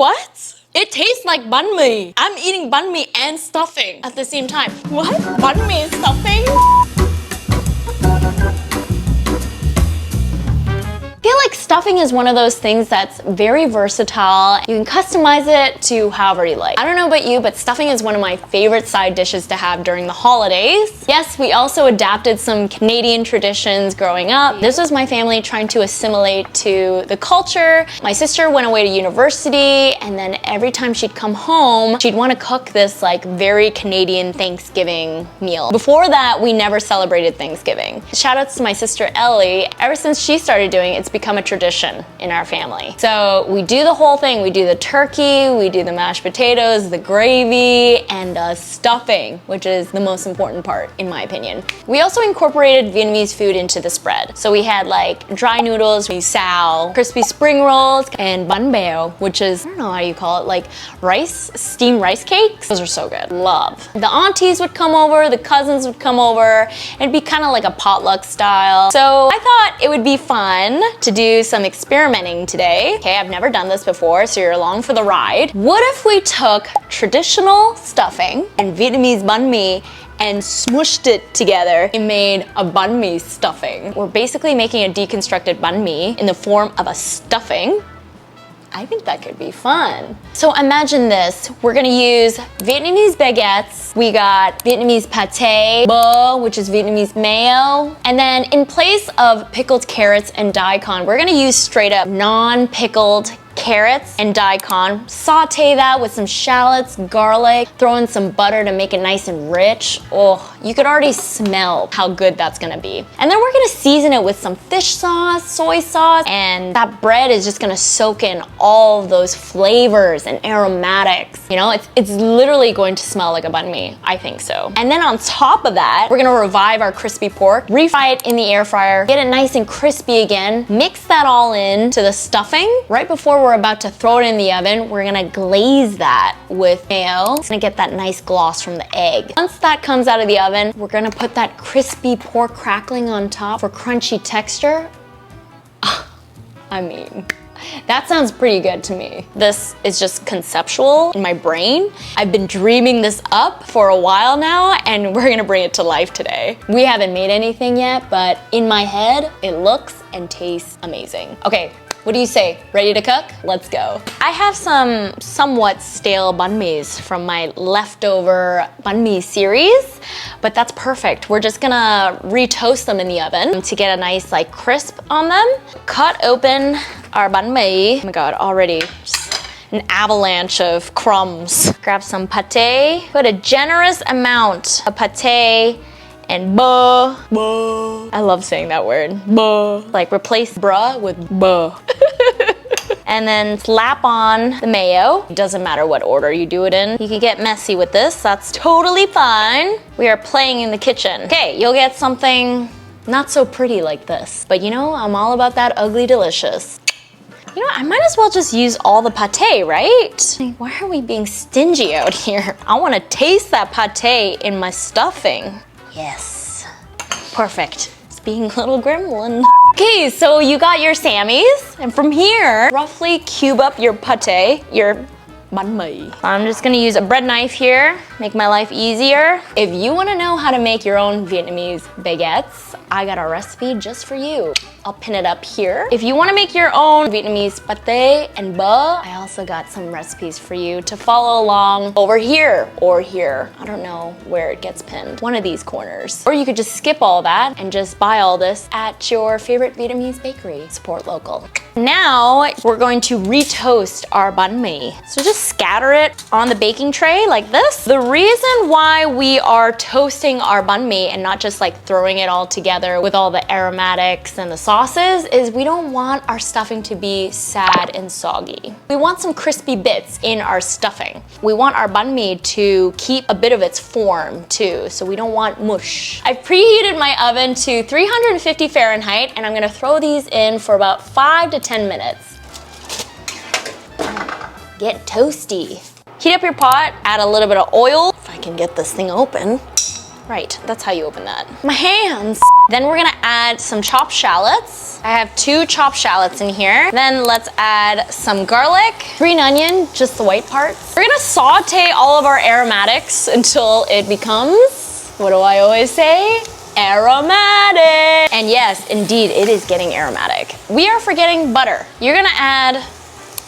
What? It tastes like banh mi. I'm eating banh mi and stuffing at the same time. What? Banh mi and stuffing? I feel like stuffing is one of those things that's very versatile. You can customize it to however you like. I don't know about you, but stuffing is one of my favorite side dishes to have during the holidays. Yes, we also adapted some Canadian traditions growing up. This was my family trying to assimilate to the culture. My sister went away to university, and then every time she'd come home, she'd want to cook this like very Canadian Thanksgiving meal. Before that, we never celebrated Thanksgiving. Shout outs to my sister Ellie. Ever since she started doing it, it's become a tradition in our family. So we do the whole thing. We do the turkey, we do the mashed potatoes, the gravy, and stuffing, which is the most important part in my opinion. We also incorporated Vietnamese food into the spread. So we had like dry noodles, sao, crispy spring rolls, and bánh bèo, which is, I don't know how you call it, like rice, steamed rice cakes. Those are so good. Love. The aunties would come over, the cousins would come over, and it'd be kind of like a potluck style. So I thought it would be fun to do some experimenting today. Okay, I've never done this before, so you're along for the ride. What if we took traditional stuffing and Vietnamese banh mi and smushed it together and made a banh mi stuffing? We're basically making a deconstructed banh mi in the form of a stuffing. I think that could be fun. So imagine this, we're gonna use Vietnamese baguettes, we got Vietnamese pâté, bơ, which is Vietnamese mayo, and then in place of pickled carrots and daikon, we're gonna use straight up non-pickled carrots and daikon, saute that with some shallots, garlic, throw in some butter to make it nice and rich. Oh, you could already smell how good that's gonna be. And then we're gonna season it with some fish sauce, soy sauce, and that bread is just gonna soak in all of those flavors and aromatics. You know, it's literally going to smell like a banh mi, I think so. And then on top of that, we're gonna revive our crispy pork, refry it in the air fryer, get it nice and crispy again, mix that all in to the stuffing. Right before we're about to throw it in the oven, we're gonna glaze that with mayo. It's gonna get that nice gloss from the egg. Once that comes out of the oven, we're gonna put that crispy pork crackling on top for crunchy texture. I mean, that sounds pretty good to me. This is just conceptual in my brain. I've been dreaming this up for a while now, and we're gonna bring it to life today. We haven't made anything yet, but in my head, it looks and tastes amazing. Okay, what do you say? Ready to cook? Let's go. I have some somewhat stale banh mi's from my leftover banh mi series, but that's perfect. We're just gonna re-toast them in the oven to get a nice like crisp on them. Cut open our banh mi. Oh my God, already just an avalanche of crumbs. Grab some pâté. Put a generous amount of pâté and bơ. I love saying that word. Bơ. Like replace bruh with bơ. And then slap on the mayo. It doesn't matter what order you do it in. You can get messy with this. That's totally fine. We are playing in the kitchen. Okay, you'll get something not so pretty like this. But you know, I'm all about that ugly delicious. You know, I might as well just use all the pâté, right? Why are we being stingy out here? I want to taste that pâté in my stuffing. Yes, perfect. It's being a little gremlin. Okay, so you got your Sammys, and from here, roughly cube up your pâté, your banh mi. I'm just gonna use a bread knife here, make my life easier. If you wanna know how to make your own Vietnamese baguettes, I got a recipe just for you. I'll pin it up here. If you wanna make your own Vietnamese pâté and bơ, I also got some recipes for you to follow along over here or here. I don't know where it gets pinned. One of these corners. Or you could just skip all that and just buy all this at your favorite Vietnamese bakery. Support local. Now, we're going to re-toast our banh mi. So just scatter it on the baking tray like this. The reason why we are toasting our banh mi and not just like throwing it all together with all the aromatics and the sauces is we don't want our stuffing to be sad and soggy. We want some crispy bits in our stuffing. We want our banh mi to keep a bit of its form too, so we don't want mush. I've preheated my oven to 350 Fahrenheit and I'm gonna throw these in for about 5 to 10 minutes. Get toasty. Heat up your pot, add a little bit of oil. If I can get this thing open. Right, that's how you open that. My hands! Then we're gonna add some chopped shallots. I have 2 chopped shallots in here. Then let's add some garlic, green onion, just the white parts. We're gonna saute all of our aromatics until it becomes, what do I always say? Aromatic. And yes, indeed, it is getting aromatic. We are forgetting butter. You're gonna add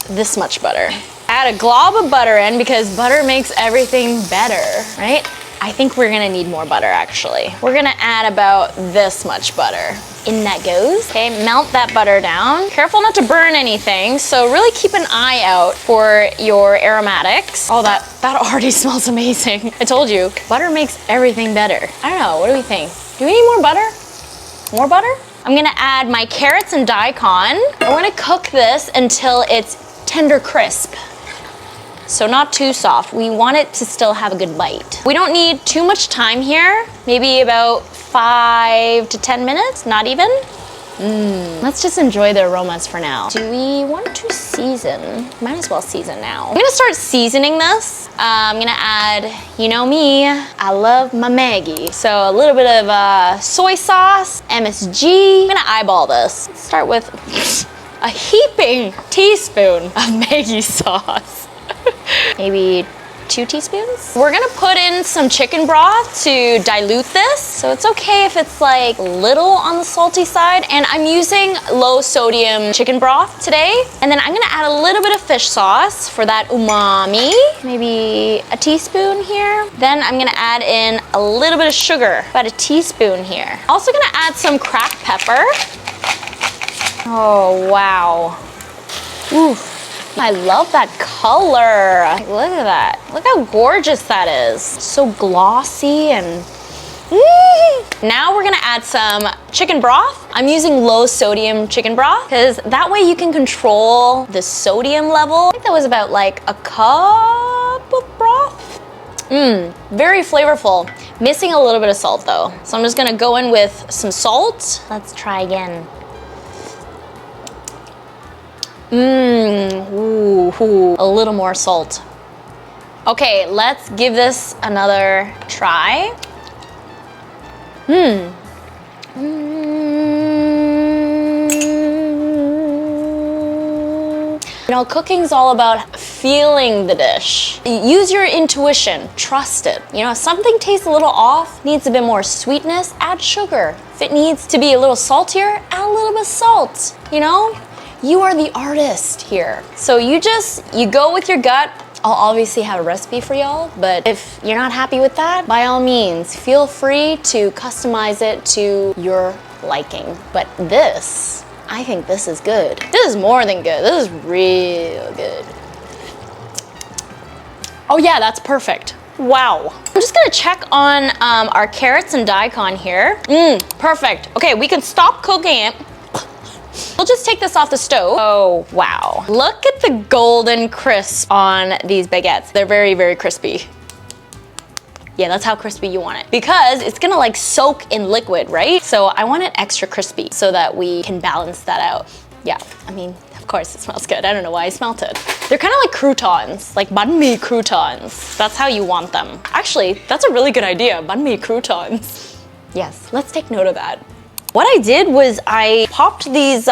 this much butter. Add a glob of butter in because butter makes everything better, right? I think we're gonna need more butter actually. We're gonna add about this much butter. In that goes. Okay, melt that butter down. Careful not to burn anything, so really keep an eye out for your aromatics. Oh, that already smells amazing. I told you, butter makes everything better. I don't know, what do we think? Do we need more butter? More butter? I'm gonna add my carrots and daikon. We're gonna cook this until it's tender crisp. So not too soft. We want it to still have a good bite. We don't need too much time here. Maybe about 5 to 10 minutes, not even. Let's just enjoy the aromas for now. Do we want to season? Might as well season now. I'm gonna start seasoning this. I'm gonna add, you know me, I love my Maggi. So a little bit of soy sauce, MSG. I'm gonna eyeball this. Let's start with a heaping teaspoon of Maggi sauce. Maybe 2 teaspoons. We're gonna put in some chicken broth to dilute this. So it's okay if it's like little on the salty side. And I'm using low sodium chicken broth today. And then I'm gonna add a little bit of fish sauce for that umami. Maybe a teaspoon here. Then I'm gonna add in a little bit of sugar, about a teaspoon here. Also gonna add some cracked pepper. Oh, wow. Oof. I love that color. Look at that. Look how gorgeous that is. So glossy and Now we're gonna add some chicken broth. I'm using low sodium chicken broth because that way you can control the sodium level. I think that was about like a cup of broth. Very flavorful. Missing a little bit of salt though. So I'm just gonna go in with some salt. Let's try again. A little more salt. Okay, let's give this another try. You know, cooking's all about feeling the dish. Use your intuition, trust it. You know, if something tastes a little off, needs a bit more sweetness, add sugar. If it needs to be a little saltier, add a little bit of salt, you know? You are the artist here. So you go with your gut. I'll obviously have a recipe for y'all, but if you're not happy with that, by all means, feel free to customize it to your liking. But this, I think this is good. This is more than good. This is real good. Oh yeah, that's perfect. Wow. I'm just gonna check on our carrots and daikon here. Perfect. Okay, we can stop cooking it. We'll just take this off the stove. Oh, wow. Look at the golden crisp on these baguettes. They're very, very crispy. Yeah, that's how crispy you want it. Because it's gonna like soak in liquid, right? So I want it extra crispy so that we can balance that out. Yeah, I mean, of course it smells good. I don't know why I smelt it. They're kind of like croutons, like banh mi croutons. That's how you want them. Actually, that's a really good idea, banh mi croutons. Yes, let's take note of that. What I did was I popped these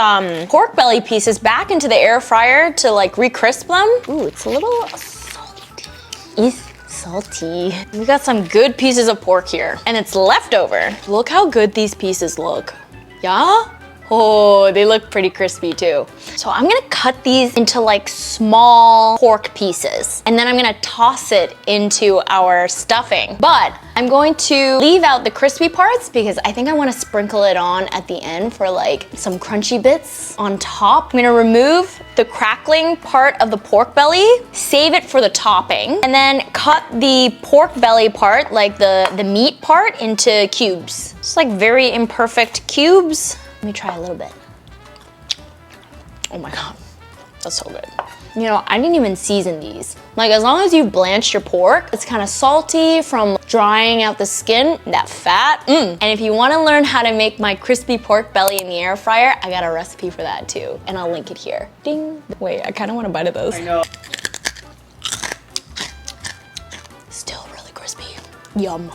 pork belly pieces back into the air fryer to like re-crisp them. Ooh, it's a little salty. It's salty. We got some good pieces of pork here and it's leftover. Look how good these pieces look. Yeah? Oh, they look pretty crispy too. So I'm gonna cut these into like small pork pieces and then I'm gonna toss it into our stuffing. But I'm going to leave out the crispy parts because I think I wanna sprinkle it on at the end for like some crunchy bits on top. I'm gonna remove the crackling part of the pork belly, save it for the topping, and then cut the pork belly part, like the meat part, into cubes. It's like very imperfect cubes. Let me try a little bit. Oh my God, that's so good. You know, I didn't even season these. Like as long as you blanched your pork, it's kind of salty from drying out the skin, that fat. And if you wanna learn how to make my crispy pork belly in the air fryer, I got a recipe for that too. And I'll link it here. Ding. Wait, I kind of want a bite of this. I know. Still really crispy. Yum.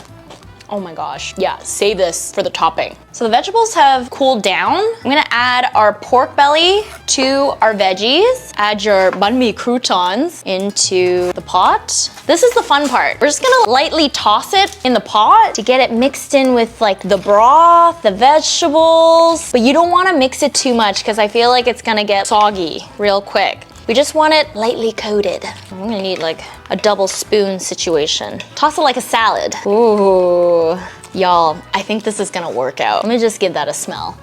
Oh my gosh. Yeah, save this for the topping. So the vegetables have cooled down. I'm gonna add our pork belly to our veggies. Add your banh mi croutons into the pot. This is the fun part. We're just gonna lightly toss it in the pot to get it mixed in with like the broth, the vegetables. But you don't wanna mix it too much because I feel like it's gonna get soggy real quick. We just want it lightly coated. I'm gonna need like a double spoon situation. Toss it like a salad. Ooh, y'all, I think this is gonna work out. Let me just give that a smell.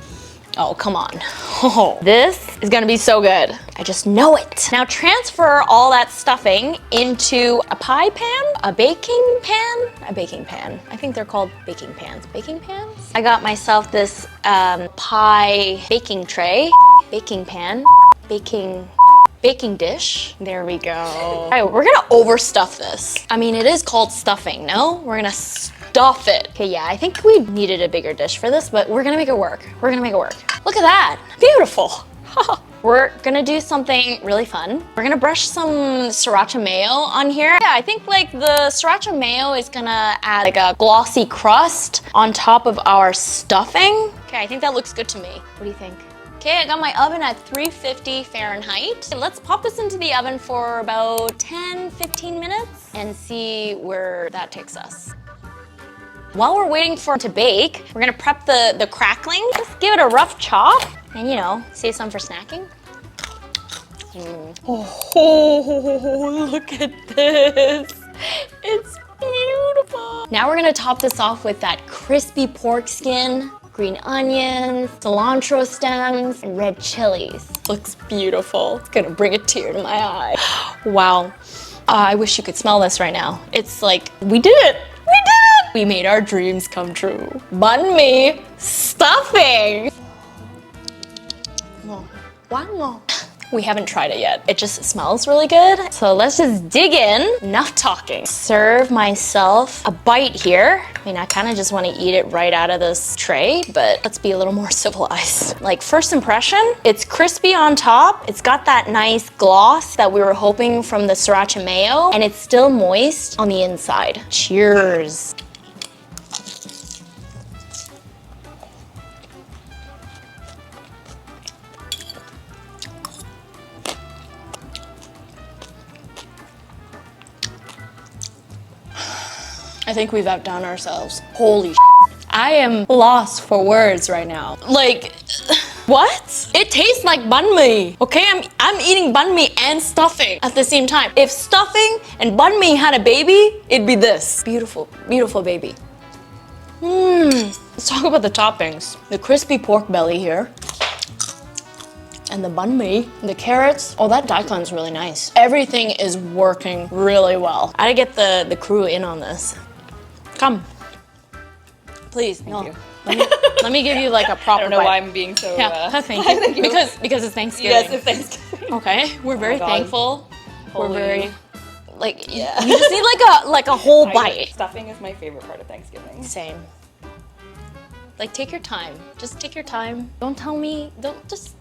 Oh, come on. Oh, this is gonna be so good. I just know it. Now transfer all that stuffing into a pie pan, a baking pan. I think they're called baking pans. Baking pans? I got myself this pie baking tray, baking pan, baking dish. There we go. All right, we're gonna overstuff this. I mean, it is called stuffing, no? We're gonna stuff it. Okay, yeah, I think we needed a bigger dish for this, but we're gonna make it work. We're gonna make it work. Look at that, beautiful. We're gonna do something really fun. We're gonna brush some sriracha mayo on here. Yeah, I think like the sriracha mayo is gonna add like a glossy crust on top of our stuffing. Okay, I think that looks good to me. What do you think? Okay, I got my oven at 350 Fahrenheit. Let's pop this into the oven for about 10-15 minutes and see where that takes us. While we're waiting for it to bake, we're gonna prep the crackling. Just give it a rough chop and, you know, save some for snacking. Oh, look at this. It's beautiful. Now we're gonna top this off with that crispy pork skin, green onions, cilantro stems, and red chilies. Looks beautiful. It's gonna bring a tear to my eye. Wow. I wish you could smell this right now. It's like, we did it. We did it. We made our dreams come true. Banh Mi stuffing. Wow. We haven't tried it yet. It just smells really good. So let's just dig in. Enough talking. Serve myself a bite here. I mean, I kind of just want to eat it right out of this tray, but let's be a little more civilized. Like, first impression, it's crispy on top. It's got that nice gloss that we were hoping from the sriracha mayo, and it's still moist on the inside. Cheers. I think we've outdone ourselves. Holy shit. I am lost for words right now. Like, what? It tastes like banh mi. Okay, I'm eating banh mi and stuffing at the same time. If stuffing and banh mi had a baby, it'd be this. Beautiful, beautiful baby. Let's talk about the toppings. The crispy pork belly here. And the banh mi, the carrots, oh, that daikon's really nice. Everything is working really well. I gotta get the crew in on this. Come. Please, Thank you. Let me give you like a proper I don't know bite. why I'm being so... Thank you. Thank you. Because it's Thanksgiving. Yes, it's Thanksgiving. Okay, we're very thankful. Holy. We're very, like, yeah. You just need like a whole bite. Stuffing is my favorite part of Thanksgiving. Same. Like, take your time. Just take your time. Don't tell me, just.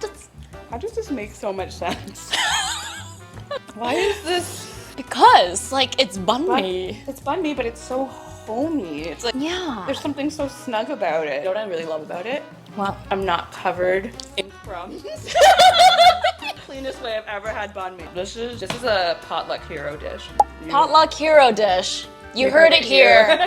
How does this make so much sense? Why is this? Because, like, it's banh mi. It's banh mi, but it's so homey. It's like, Yeah. there's something so snug about it. You know what I really love about it? Well, I'm not covered in crumbs. Cleanest way I've ever had banh mi. This is a Potluck Hero dish. Potluck Hero dish. You heard it here.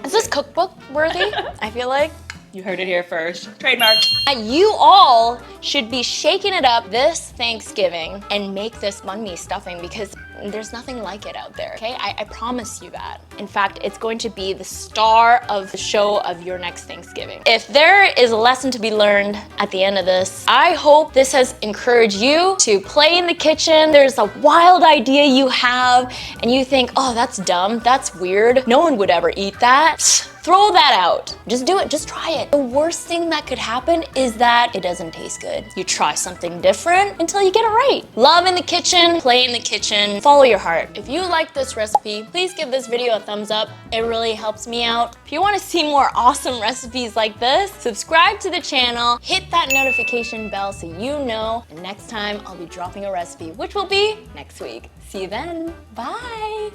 Is this cookbook worthy? I feel like. You heard it here first. Trademark. You all should be shaking it up this Thanksgiving and make this banh mi stuffing because there's nothing like it out there, okay? I promise you that. In fact, it's going to be the star of the show of your next Thanksgiving. If there is a lesson to be learned at the end of this, I hope this has encouraged you to play in the kitchen. There's a wild idea you have and you think, oh, that's dumb, that's weird. No one would ever eat that. Throw that out. Just do it, just try it. The worst thing that could happen is that it doesn't taste good. You try something different until you get it right. Love in the kitchen, play in the kitchen, follow your heart. If you like this recipe, please give this video a thumbs up. It really helps me out. If you want to see more awesome recipes like this, subscribe to the channel, hit that notification bell so you know the next time I'll be dropping a recipe, which will be next week. See you then. Bye.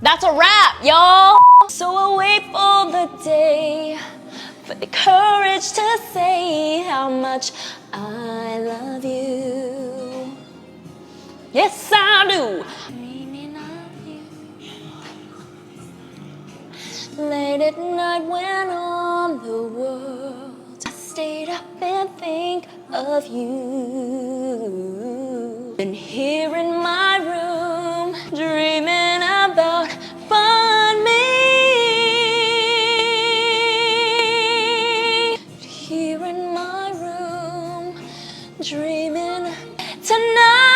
That's a wrap, y'all. So I wait for the day, for the courage to say how much I love you. Yes, I do. Dreaming of you. Late at night when on the world, I stayed up and think of you. Been here in my room, dreaming about Banh Mi. Here in my room, dreaming tonight.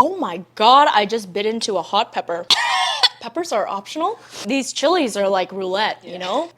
Oh my god, I just bit into a hot pepper. Peppers are optional. These chilies are like roulette, you know?